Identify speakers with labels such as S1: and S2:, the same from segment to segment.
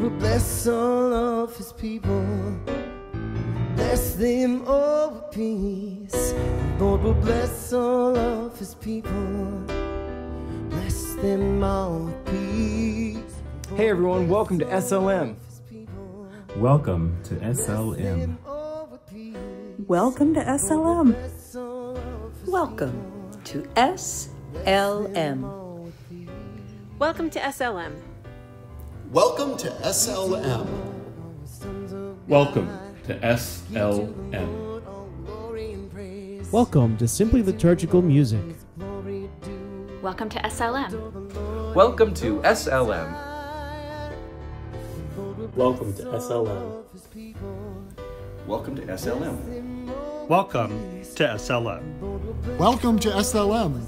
S1: Lord will bless all of his people. Bless them all with peace. The Lord will bless all of his people. Bless them all with peace.
S2: Hey everyone, welcome to SLM.
S3: Welcome to SLM.
S4: Welcome to SLM.
S5: Welcome to SLM.
S6: Welcome to SLM.
S7: Welcome to SLM.
S8: Welcome to SLM.
S9: Welcome to Simply Liturgical Music.
S6: Welcome to SLM.
S2: Welcome to SLM.
S3: Welcome to SLM.
S8: Welcome to SLM.
S10: Welcome to SLM.
S7: Welcome to SLM.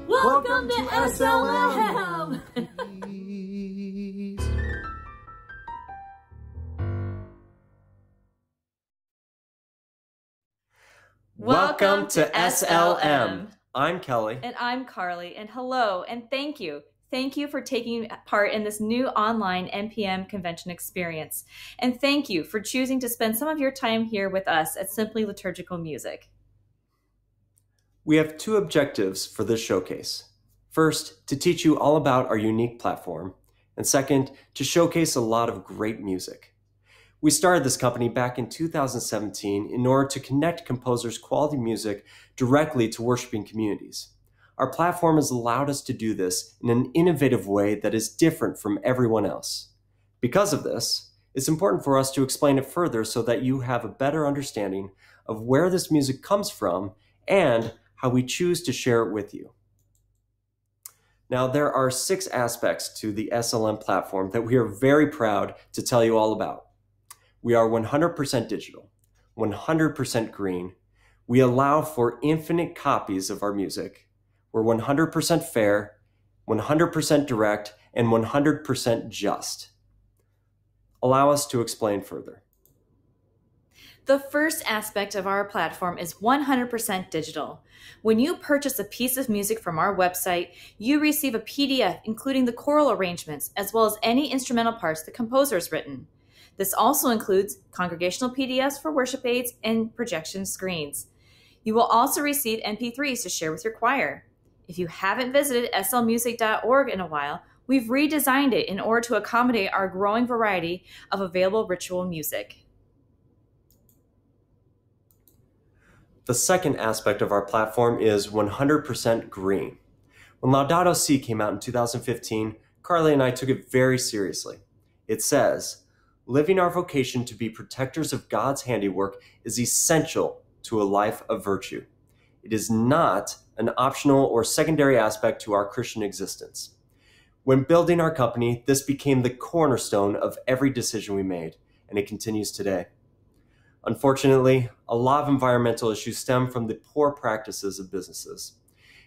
S5: Welcome to SLM.
S2: Welcome to SLM. I'm Kelly.
S11: And I'm Carly. And hello and thank you. Thank you for taking part in this new online NPM convention experience. And thank you for choosing to spend some of your time here with us at Simply Liturgical Music.
S2: We have two objectives for this showcase. First, to teach you all about our unique platform. And second, to showcase a lot of great music. We started this company back in 2017 in order to connect composers' quality music directly to worshiping communities. Our platform has allowed us to do this in an innovative way that is different from everyone else. Because of this, it's important for us to explain it further so that you have a better understanding of where this music comes from and how we choose to share it with you. Now, there are 6 aspects to the SLM platform that we are very proud to tell you all about. We are 100% digital, 100% green. We allow for infinite copies of our music. We're 100% fair, 100% direct, and 100% just. Allow us to explain further.
S11: The first aspect of our platform is 100% digital. When you purchase a piece of music from our website, you receive a PDF including the choral arrangements as well as any instrumental parts the composer has written. This also includes congregational PDFs for worship aids and projection screens. You will also receive MP3s to share with your choir. If you haven't visited slmusic.org in a while, we've redesigned it in order to accommodate our growing variety of available ritual music.
S2: The second aspect of our platform is 100% green. When Laudato Si came out in 2015, Carly and I took it very seriously. It says, "Living our vocation to be protectors of God's handiwork is essential to a life of virtue. It is not an optional or secondary aspect to our Christian existence." When building our company, this became the cornerstone of every decision we made, and it continues today. Unfortunately, a lot of environmental issues stem from the poor practices of businesses.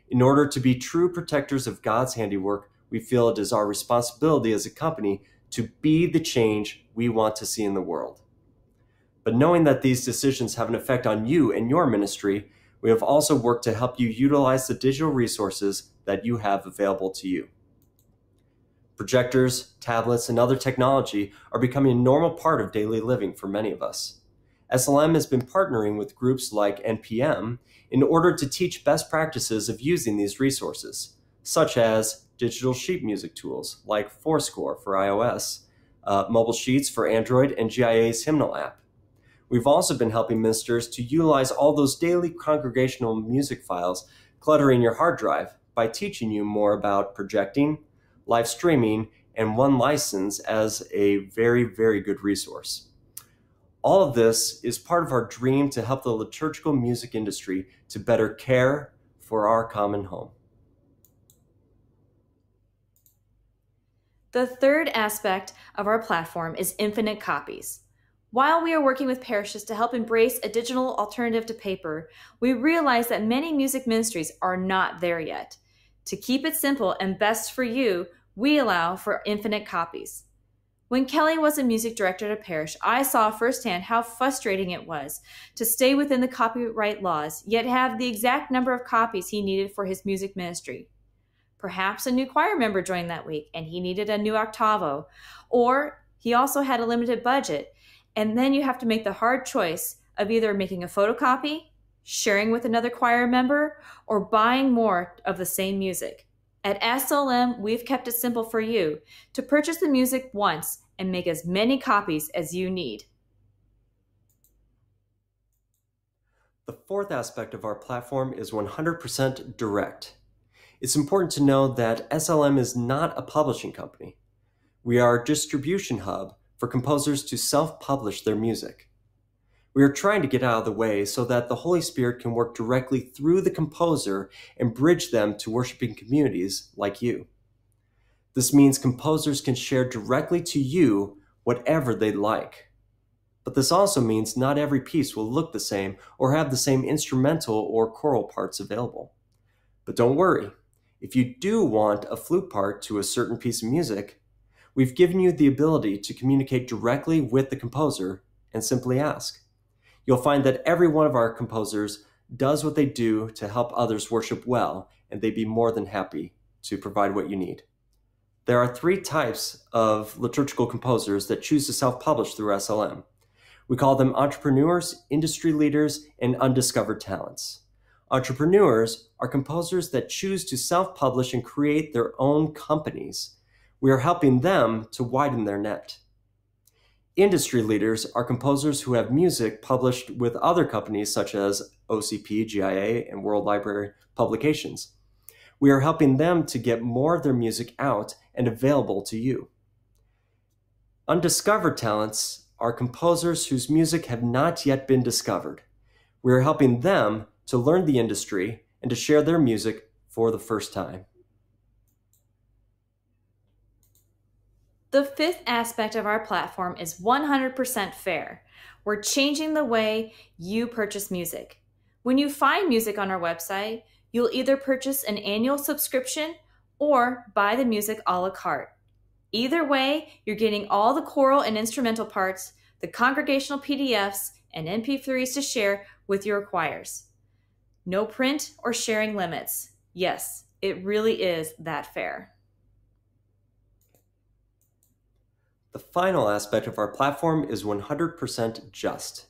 S2: In order to be true protectors of God's handiwork, we feel it is our responsibility as a company to be the change we want to see in the world. But knowing that these decisions have an effect on you and your ministry, we have also worked to help you utilize the digital resources that you have available to you. Projectors, tablets, and other technology are becoming a normal part of daily living for many of us. SLM has been partnering with groups like NPM in order to teach best practices of using these resources, such as digital sheet music tools like Fourscore for iOS, mobile sheets for Android, and GIA's hymnal app. We've also been helping ministers to utilize all those daily congregational music files cluttering your hard drive by teaching you more about projecting, live streaming, and One License as a very, very good resource. All of this is part of our dream to help the liturgical music industry to better care for our common home.
S11: The third aspect of our platform is infinite copies. While we are working with parishes to help embrace a digital alternative to paper, we realize that many music ministries are not there yet. To keep it simple and best for you, we allow for infinite copies. When Kelly was a music director at a parish, I saw firsthand how frustrating it was to stay within the copyright laws, yet have the exact number of copies he needed for his music ministry. Perhaps a new choir member joined that week and he needed a new octavo, or he also had a limited budget. And then you have to make the hard choice of either making a photocopy, sharing with another choir member, or buying more of the same music. At SLM, we've kept it simple for you to purchase the music once and make as many copies as you need.
S2: The fourth aspect of our platform is 100% direct. It's important to know that SLM is not a publishing company. We are a distribution hub for composers to self-publish their music. We are trying to get out of the way so that the Holy Spirit can work directly through the composer and bridge them to worshiping communities like you. This means composers can share directly to you whatever they'd like. But this also means not every piece will look the same or have the same instrumental or choral parts available. But don't worry, if you do want a flute part to a certain piece of music, we've given you the ability to communicate directly with the composer and simply ask. You'll find that every one of our composers does what they do to help others worship well, and they'd be more than happy to provide what you need. There are 3 types of liturgical composers that choose to self-publish through SLM. We call them entrepreneurs, industry leaders, and undiscovered talents. Entrepreneurs are composers that choose to self-publish and create their own companies. We are helping them to widen their net. Industry leaders are composers who have music published with other companies such as OCP, GIA, and World Library Publications. We are helping them to get more of their music out and available to you. Undiscovered talents are composers whose music have not yet been discovered. We are helping them to learn the industry and to share their music for the first time.
S11: The 5th aspect of our platform is 100% fair. We're changing the way you purchase music. When you find music on our website, you'll either purchase an annual subscription or buy the music a la carte. Either way, you're getting all the choral and instrumental parts, the congregational PDFs, and MP3s to share with your choirs. No print or sharing limits. Yes, it really is that fair.
S2: The final aspect of our platform is 100% just.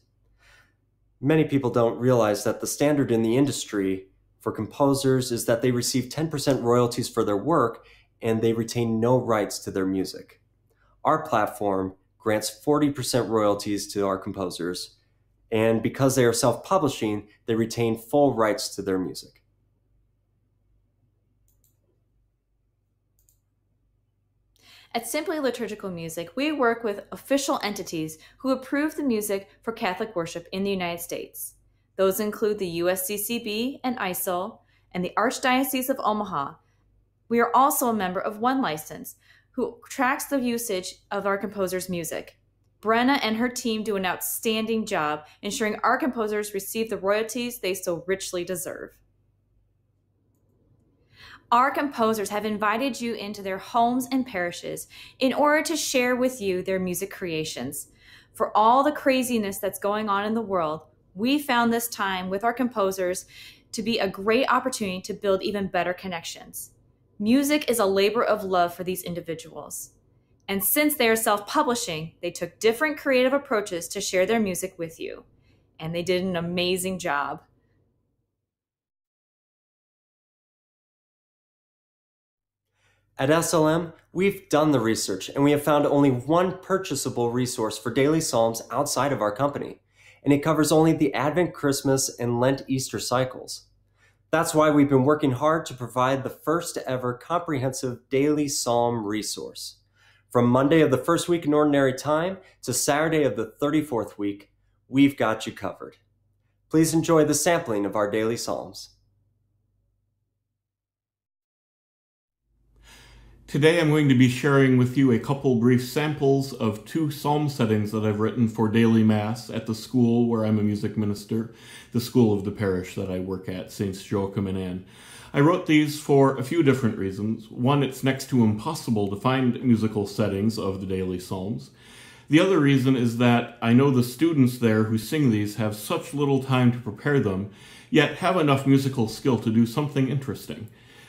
S2: Many people don't realize that the standard in the industry for composers is that they receive 10% royalties for their work and they retain no rights to their music. Our platform grants 40% royalties to our composers, and because they are self-publishing, they retain full rights to their music.
S11: At Simply Liturgical Music, we work with official entities who approve the music for Catholic worship in the United States. Those include the USCCB and ISIL and the Archdiocese of Omaha. We are also a member of One License, who tracks the usage of our composers' music. Brenna and her team do an outstanding job ensuring our composers receive the royalties they so richly deserve. Our composers have invited you into their homes and parishes in order to share with you their music creations. For all the craziness that's going on in the world, we found this time with our composers to be a great opportunity to build even better connections. Music is a labor of love for these individuals. And since they are self-publishing, they took different creative approaches to share their music with you. And they did an amazing job.
S2: At SLM, we've done the research and we have found only one purchasable resource for daily psalms outside of our company, and it covers only the Advent, Christmas, and Lent Easter cycles. That's why we've been working hard to provide the first ever comprehensive daily psalm resource. From Monday of the first week in Ordinary Time to Saturday of the 34th week, we've got you covered. Please enjoy the sampling of our daily psalms.
S8: Today I'm going to be sharing with you a couple brief samples of 2 psalm settings that I've written for daily Mass at the school where I'm a music minister, the school of the parish that I work at, Saints Joachim and Anne. I wrote these for a few different reasons. One, it's next to impossible to find musical settings of the daily psalms. The other reason is that I know the students there who sing these have such little time to prepare them, yet have enough musical skill to do something interesting.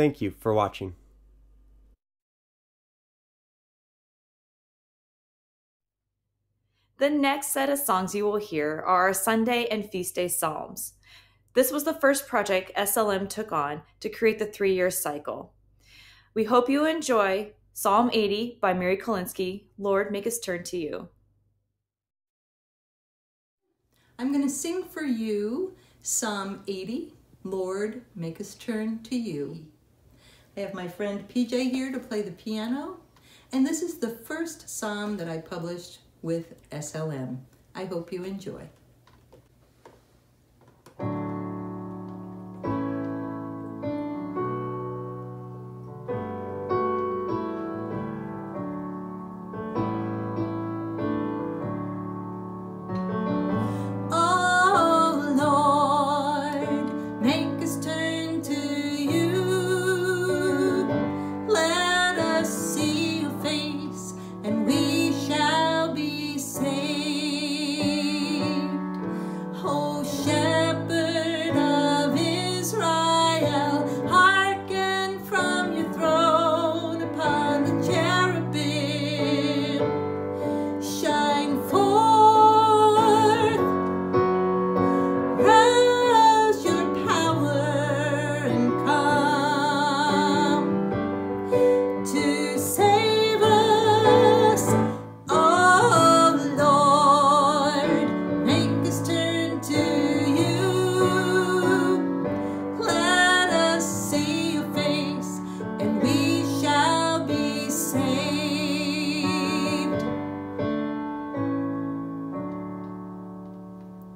S2: Thank you for watching.
S11: The next set of songs you will hear are our Sunday and Feast Day Psalms. This was the first project SLM took on to create the 3-year cycle. We hope you enjoy Psalm 80 by Mary Kolinsky, Lord, Make Us Turn to You.
S12: I'm going to sing for you Psalm 80, Lord, Make Us Turn to You. I have my friend PJ here to play the piano, and this is the first psalm that I published with SLM. I hope you enjoy.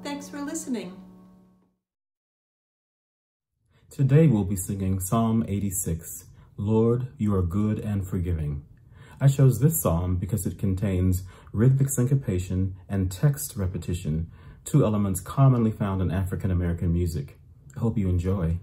S12: Thanks for listening.
S13: Today we'll be singing Psalm 86, Lord, You Are Good and Forgiving. I chose this psalm because it contains rhythmic syncopation and text repetition, two elements commonly found in African American music. I hope you enjoy.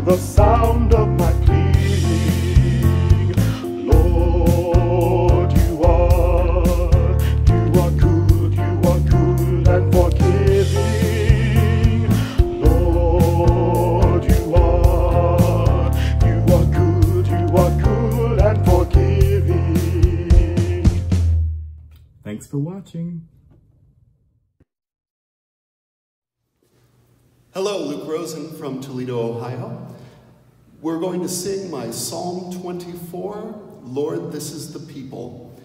S14: The sound of my pleading, Lord, you are good and forgiving. Lord, you are good and forgiving.
S13: Thanks for watching.
S7: Hello, Luke Rosen from Toledo, Ohio. We're going to sing my Psalm 24, Lord, This Is the People.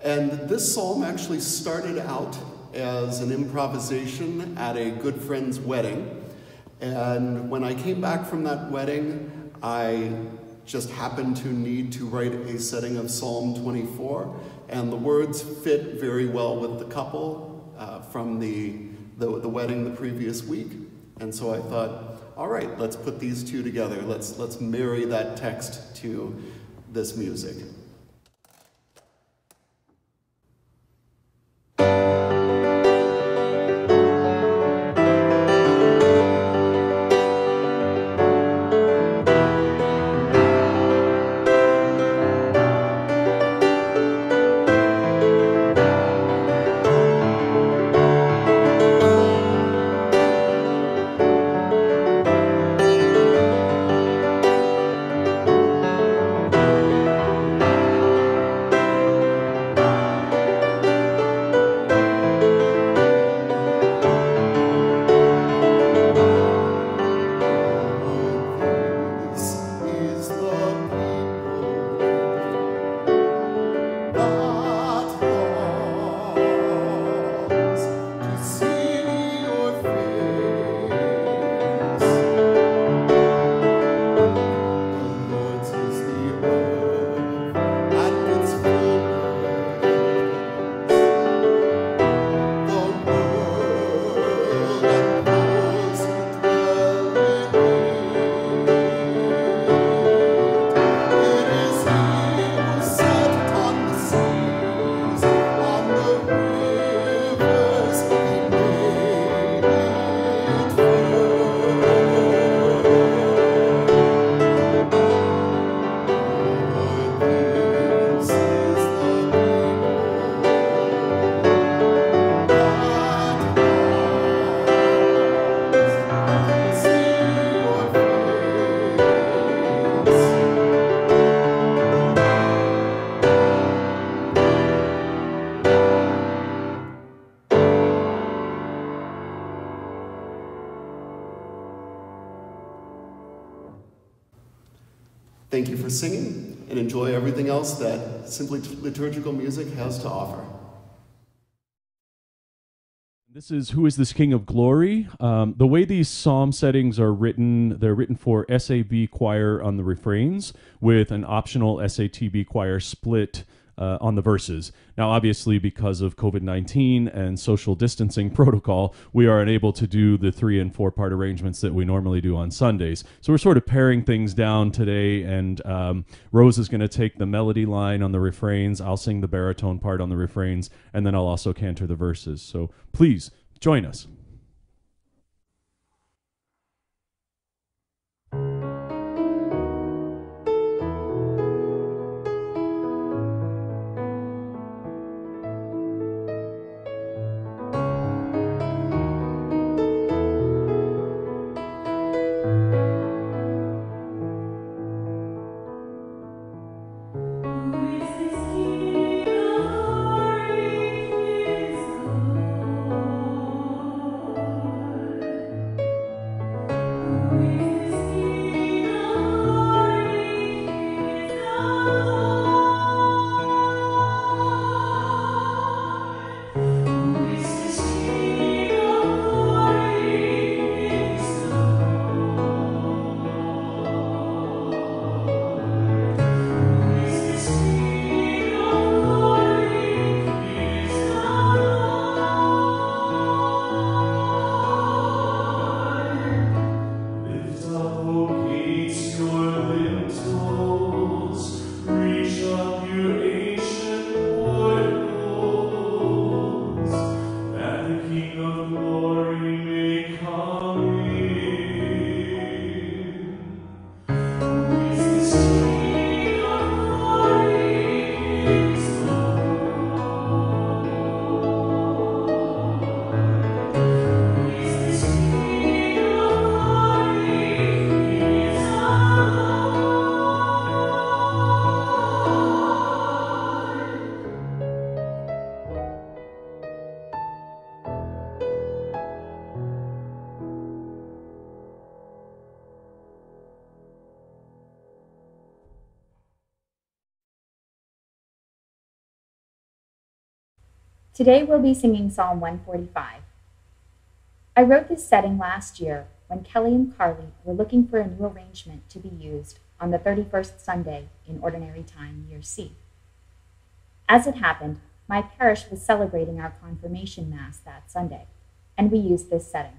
S7: And this psalm actually started out as an improvisation at a good friend's wedding. And when I came back from that wedding, I just happened to need to write a setting of Psalm 24. And the words fit very well with the couple from the wedding the previous week. And so I thought, all right, let's put these two together. Let's marry that text to this music. Thank you for singing, and enjoy everything else that Simply Liturgical Music has to offer.
S15: This is Who is This King of Glory? The way these psalm settings are written, they're written for SAB choir on the refrains with an optional SATB choir split on the verses. Now, obviously, because of COVID-19 and social distancing protocol, we are unable to do the 3- and 4-part arrangements that we normally do on Sundays. So we're sort of paring things down today, and Rose is going to take the melody line on the refrains. I'll sing the baritone part on the refrains, and then I'll also cantor the verses. So please join us.
S6: Today we'll be singing Psalm 145. I wrote this setting last year when Kelly and Carly were looking for a new arrangement to be used on the 31st Sunday in Ordinary Time, Year C. As it happened, my parish was celebrating our confirmation Mass that Sunday, and we used this setting.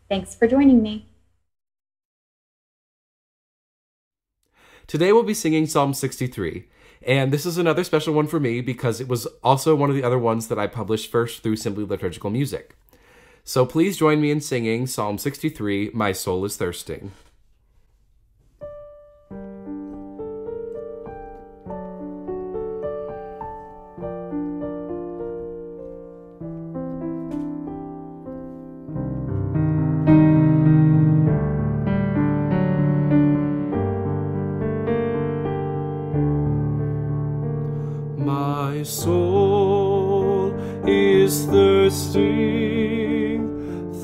S6: Thanks for joining me.
S16: Today we'll be singing Psalm 63, and this is another special one for me because it was also one of the other ones that I published first through Simply Liturgical Music. So please join me in singing Psalm 63, My Soul is Thirsting.
S17: My soul is thirsting,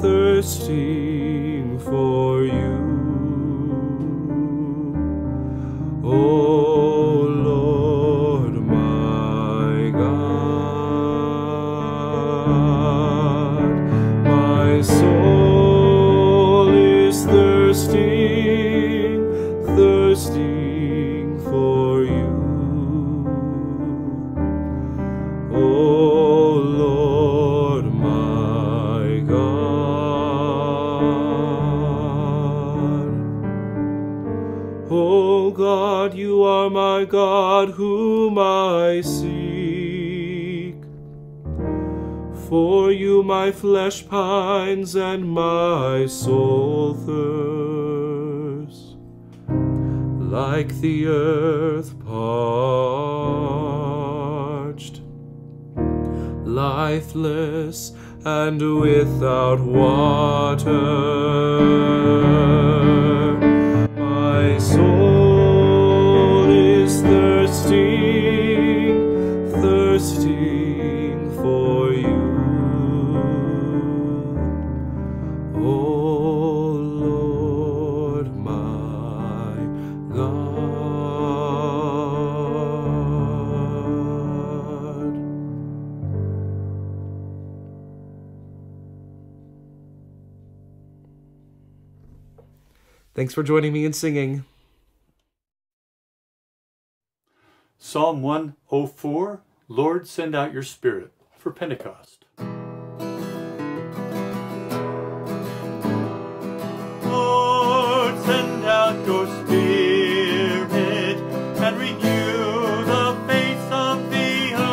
S17: thirsting for you, O Lord. my flesh pines and my soul thirsts, like the earth parched, lifeless and without water. My soul is thirsting, thirsting for you, O Lord my God.
S16: Thanks for joining me in singing.
S10: Psalm 104, Lord, send out your Spirit, for Pentecost. Lord, send out your Spirit and renew the face of the earth.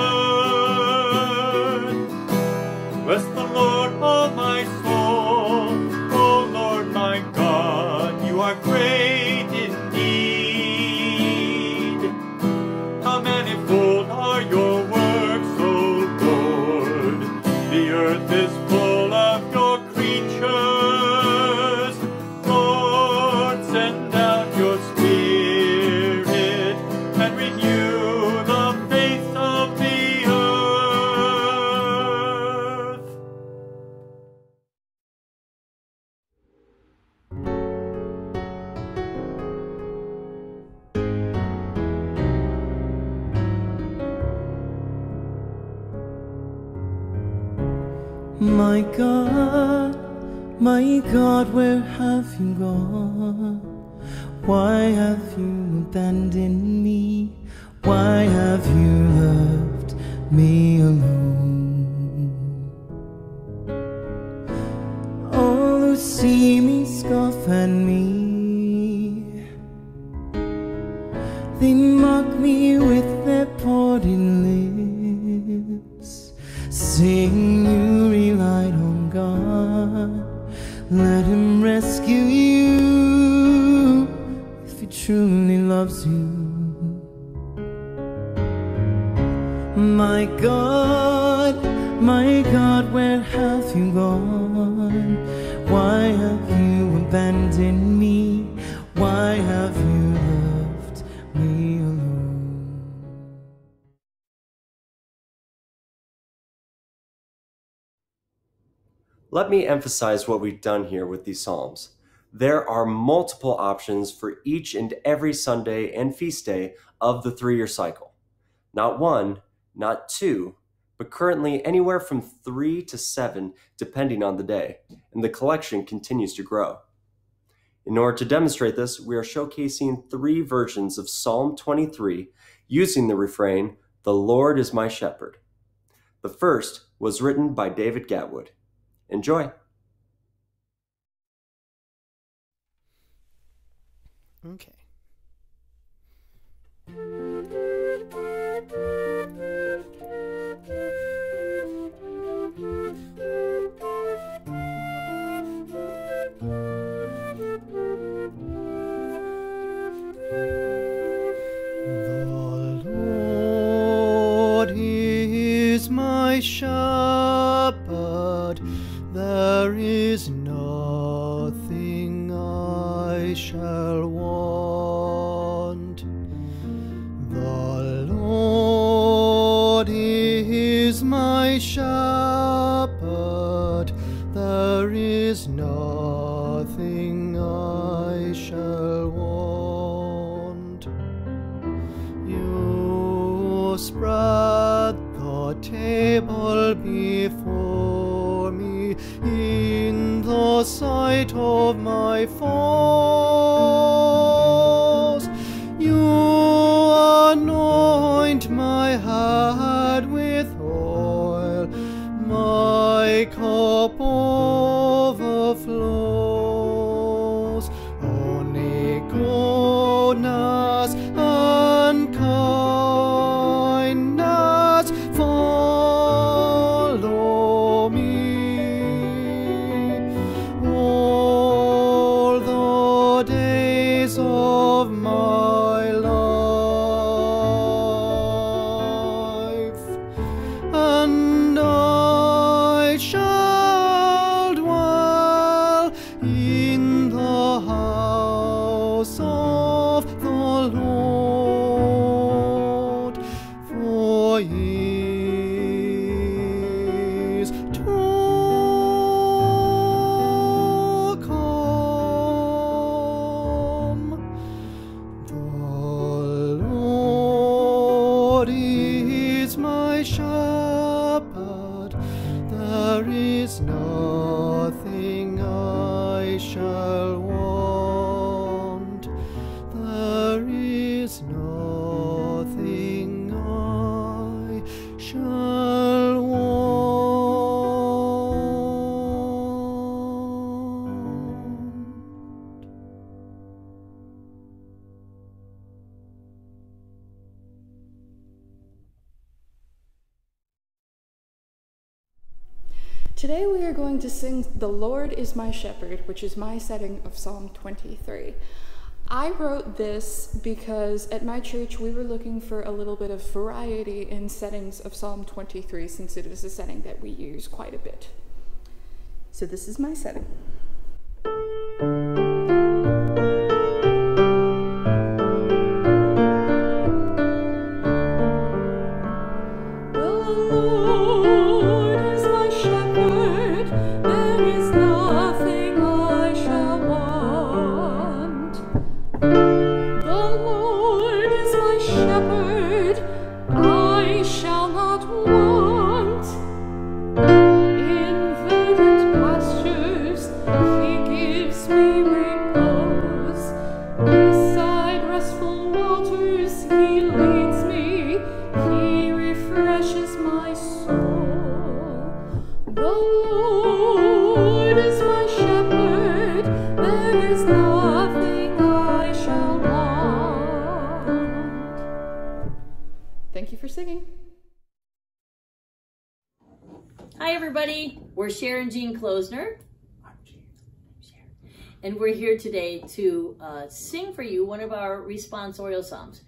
S10: Bless the Lord, all my soul, O Lord my God, you are great indeed. How manifold are your works, O Lord! The earth is full of your creatures. Lord, send out your Spirit and renew the face of the earth.
S1: My God, where have you gone? Why have you abandoned me? Why have you left me alone? All who see me scoff at me, they mock me with their parted lips, saying you relied on God. Let him rescue you if he truly loves you. My God, where have you gone? Why have you abandoned me? Why have you left me alone?
S2: Let me emphasize what we've done here with these Psalms. There are multiple options for each and every Sunday and feast day of the 3-year cycle. Not 1, not 2, but currently anywhere from 3 to 7 depending on the day, and the collection continues to grow. In order to demonstrate this, we are showcasing 3 versions of Psalm 23 using the refrain, "The Lord is my shepherd." The first was written by David Gatwood. Enjoy.
S18: Okay. The Lord is my shepherd, there is nothing I shall want. The Lord is my shepherd, there is nothing I shall want. You spread the table before me in the sight of my foes. You anoint my head with oil, my cup overflows. Only goodness and kindness follow me is nothing I shall want. There is nothing I shall want.
S19: Today we are going to sing The Lord is My Shepherd, which is my setting of Psalm 23. I wrote this because at my church we were looking for a little bit of variety in settings of Psalm 23 since it is a setting that we use quite a bit. So this is my setting. Thank you for singing.
S5: Hi everybody, we're Cher and Jean Klosner. And we're here today to sing for you one of our responsorial psalms.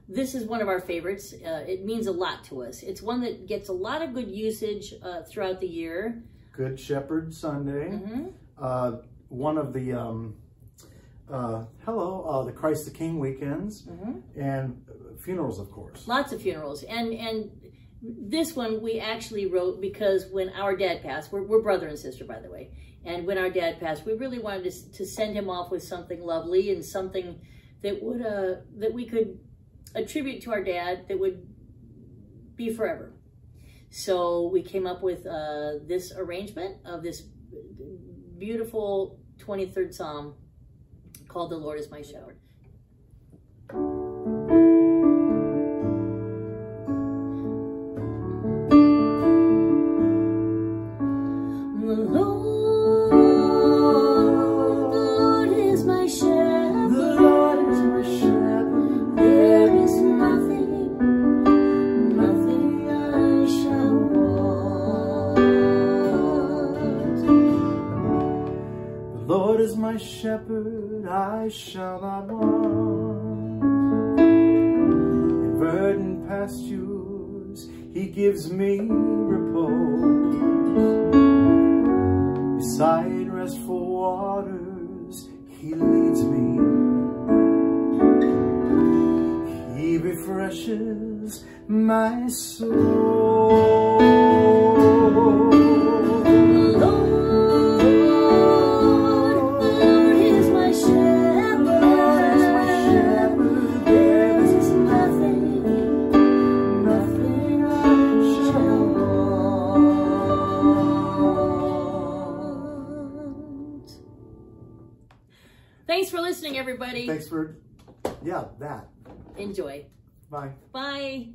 S5: This is one of our favorites. It means a lot to us. It's one that gets a lot of good usage throughout the year.
S20: Good Shepherd Sunday.
S5: Mm-hmm.
S20: One of the the Christ the King weekends, and funerals, of course.
S5: Lots of funerals. And this one we actually wrote because when our dad passed, we're brother and sister, by the way, and when our dad passed, we really wanted to send him off with something lovely and something that would that we could attribute to our dad that would be forever. So we came up with this arrangement of this beautiful 23rd Psalm called The Lord is My Shepherd.
S20: My shepherd, I shall not want. In verdant pastures, he gives me repose. Beside restful waters, he leads me. He refreshes my soul.
S5: Thanks for listening, everybody.
S20: Thanks for, that.
S5: Enjoy.
S20: Bye.
S5: Bye.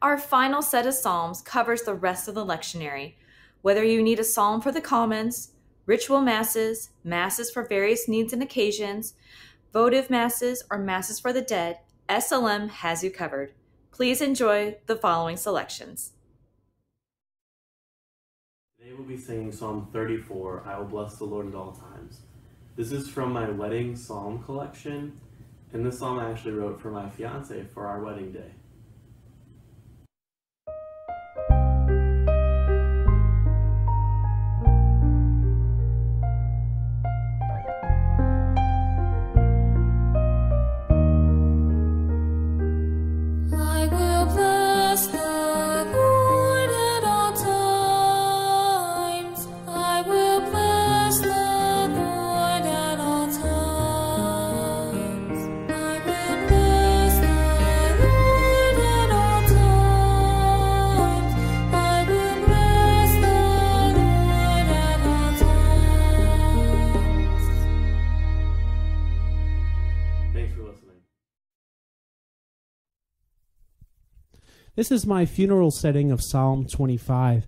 S11: Our final set of psalms covers the rest of the lectionary. Whether you need a psalm for the commons, ritual masses, masses for various needs and occasions, votive masses, or masses for the dead, SLM has you covered. Please enjoy the following selections.
S3: Today we'll be singing Psalm 34, I Will Bless the Lord at All Times. This is from my wedding psalm collection, and this psalm I actually wrote for my fiance for our wedding day.
S21: I will bless the Lord at all times. I will bless the Lord at all times. I will bless the Lord
S9: This is my funeral setting of Psalm 25.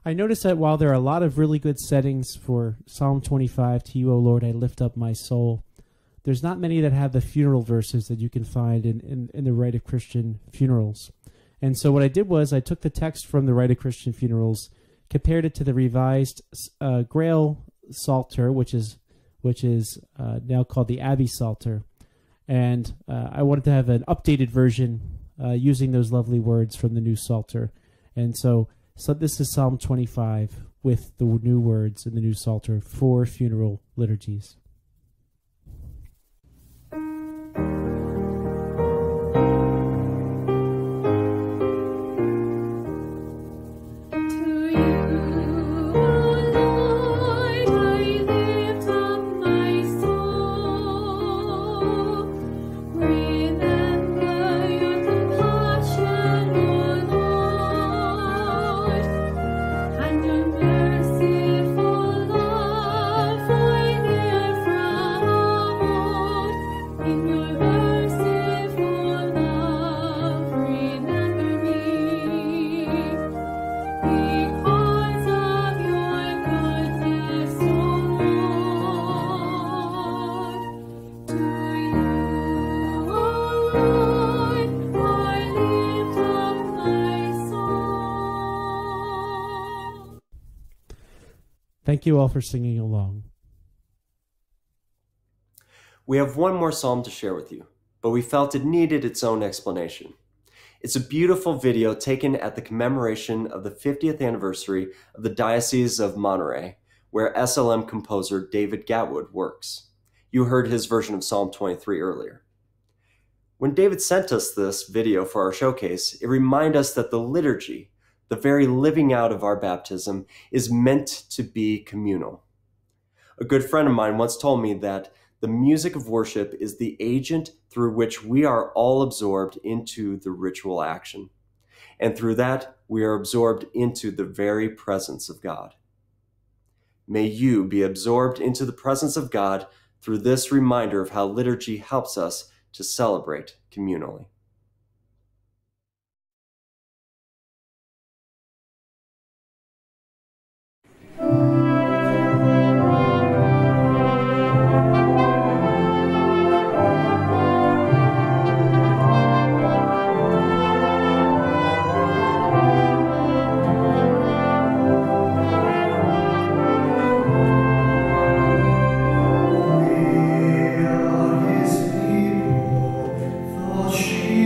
S9: I noticed that while there are a lot of really good settings for Psalm 25, to you, O Lord, I lift up my soul, there's not many that have the funeral verses that you can find in the Rite of Christian Funerals. And so what I did was I took the text from the Rite of Christian Funerals, compared it to the revised Grail Psalter, which is now called the Abbey Psalter. And I wanted to have an updated version using those lovely words from the new Psalter. And so this is Psalm 25 with the new words in the new Psalter for funeral liturgies. Thank you all for singing along.
S2: We have one more psalm to share with you, but we felt it needed its own explanation. It's a beautiful video taken at the commemoration of the 50th anniversary of the Diocese of Monterey, where SLM composer David Gatwood works. You heard his version of Psalm 23 earlier. When David sent us this video for our showcase, it reminded us that the liturgy, the very living out of our baptism, is meant to be communal. A good friend of mine once told me that the music of worship is the agent through which we are all absorbed into the ritual action. And through that, we are absorbed into the very presence of God. May you be absorbed into the presence of God through this reminder of how liturgy helps us to celebrate communally.
S18: She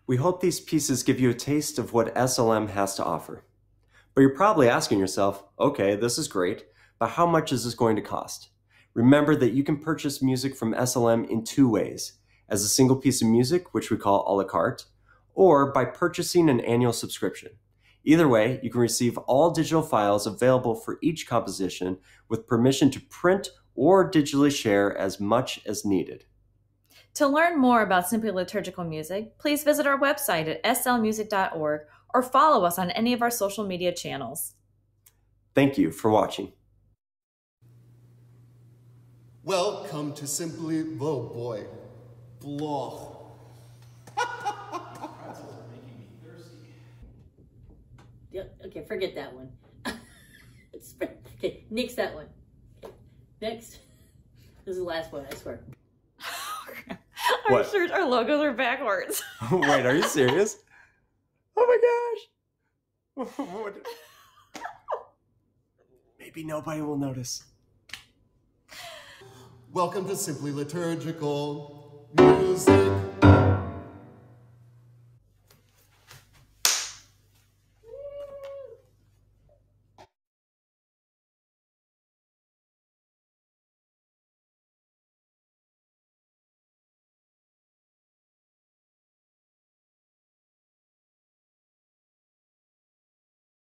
S2: We hope these pieces give you a taste of what SLM has to offer. But you're probably asking yourself, okay, this is great, but how much is this going to cost? Remember that you can purchase music from SLM in two ways, as a single piece of music, which we call a la carte, or by purchasing an annual subscription. Either way, you can receive all digital files available for each composition with permission to print or digitally share as much as needed.
S11: To learn more about Simply Liturgical Music, please visit our website at slmusic.org or follow us on any of our social media channels.
S2: Thank you for watching.
S7: Welcome to Simply, oh boy, blah.
S5: Yeah, okay, forget that one. Okay, nix that one. Okay, next. This is the last one, I swear.
S11: Our shirts, our logos are backwards.
S2: Wait, are you serious? Oh my gosh. Maybe nobody will notice.
S7: Welcome to Simply Liturgical Music.